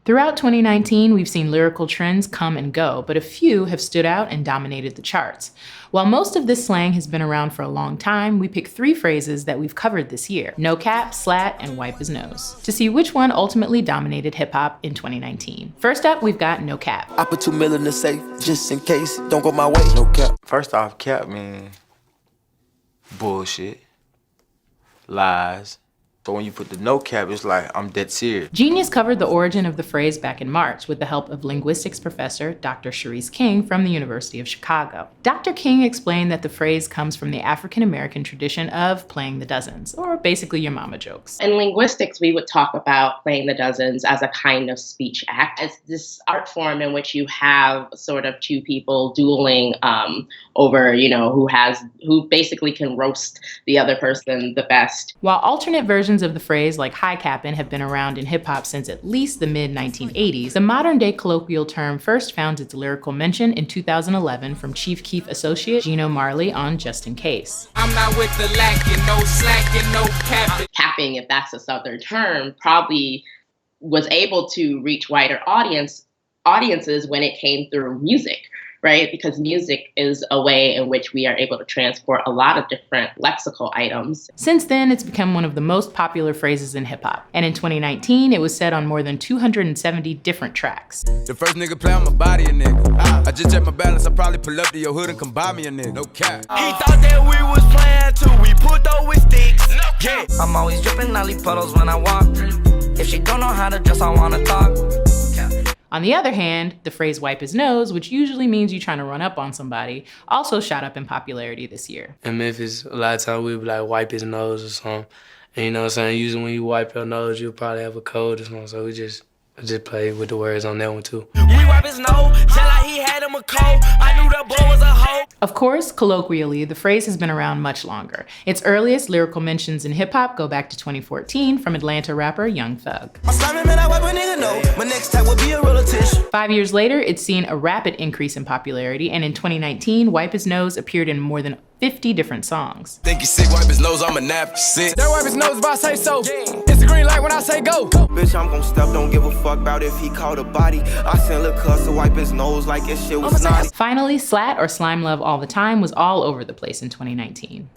Throughout 2019, we've seen lyrical trends come and go, but a few have stood out and dominated the charts. While most of this slang has been around for a long time, we picked 3 phrases that we've covered this year: no cap, slat, and wipe his nose, to see which one ultimately dominated hip-hop in 2019. First up, we've got no cap. I put $2 million in the safe, just in case, don't go my way, no cap. First off, cap mean bullshit, lies. So when you put the no cap, it's like, I'm dead serious. Genius covered the origin of the phrase back in March with the help of linguistics professor Dr. Cherise King from the University of Chicago. Dr. King explained that the phrase comes from the African-American tradition of playing the dozens, or basically your mama jokes. In linguistics, we would talk about playing the dozens as a kind of speech act. It's this art form in which you have sort of 2 people dueling over, who basically can roast the other person the best. While alternate versions of the phrase like high cappin' have been around in hip hop since at least the mid-1980s, the modern day colloquial term first found its lyrical mention in 2011 from Chief Keef associate Gino Marley on Just In Case. I'm not with the lacking, no slacking, no capping. Capping, if that's a Southern term, probably was able to reach wider audiences when it came through music. Right? Because music is a way in which we are able to transport a lot of different lexical items. Since then, it's become one of the most popular phrases in hip-hop. And in 2019, it was said on more than 270 different tracks. The first nigga play on my body, a nigga. I just check my balance, I probably pull up to your hood and come buy me a nigga. No cap. He thought that we was playing too, we put those with sticks. No cap. I'm always dripping Nelly puddles when I walk. If she don't know how to dress, I wanna talk. On the other hand, the phrase wipe his nose, which usually means you trying to run up on somebody, also shot up in popularity this year. In Memphis, a lot of times we would be like wipe his nose or something. And you know what I'm saying? Usually when you wipe your nose, you'll probably have a cold or something. So we just play with the words on that one too. We wipe his nose, just like he had him a cold. I knew that boy was a hoe. Of course, colloquially, the phrase has been around much longer. Its earliest lyrical mentions in hip-hop go back to 2014 from Atlanta rapper Young Thug. 5 years later, it's seen a rapid increase in popularity, and in 2019, Wipe His Nose appeared in more than 50 different songs. Think he sick, wipe his nose, I'm a nap sick. That wipe his nose if I say so. It's the green light when I say go. Bitch, I'm gon' step, don't give a fuck about if he caught a body. I sent Lil' Cuz to wipe his nose like his shit was naughty. Finally, slat or slime love all the time was all over the place in 2019.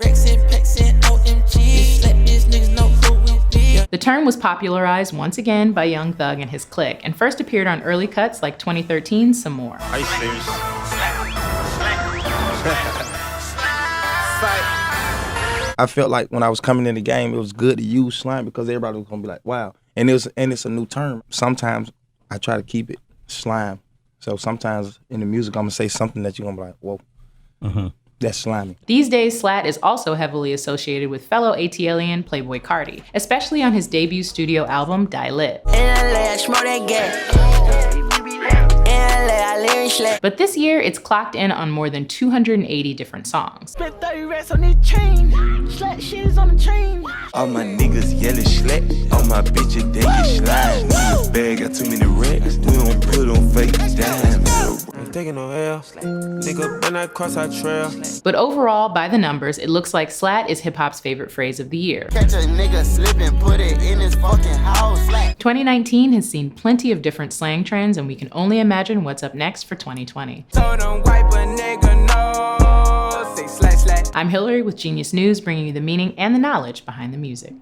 The term was popularized once again by Young Thug and his clique, and first appeared on early cuts like 2013's Some More. Are you serious? I felt like when I was coming in the game, it was good to use slang because everybody was gonna be like, wow. And it's a new term. Sometimes I try to keep it slime. So sometimes in the music, I'm gonna say something that you're gonna be like, whoa, that's slimy. These days, slat is also heavily associated with fellow ATLian Playboi Carti, especially on his debut studio album, Die Lit. But this year, it's clocked in on more than 280 different songs. Spent 30 racks on this chain. Slat shit is on the chain. All my niggas yelling slack, all my bitches they get slime. Bag got too many racks, we don't put on fake dimes. Ain't taking no L, nigga, when I cross our trail. But overall, by the numbers, it looks like slat is hip-hop's favorite phrase of the year. Catch a nigga slipping, put it in his fucking house. 2019 has seen plenty of different slang trends, and we can only imagine what's up next for 2020. So don't wipe a nigga nose, say slat slat. I'm Hillary with Genius News, bringing you the meaning and the knowledge behind the music.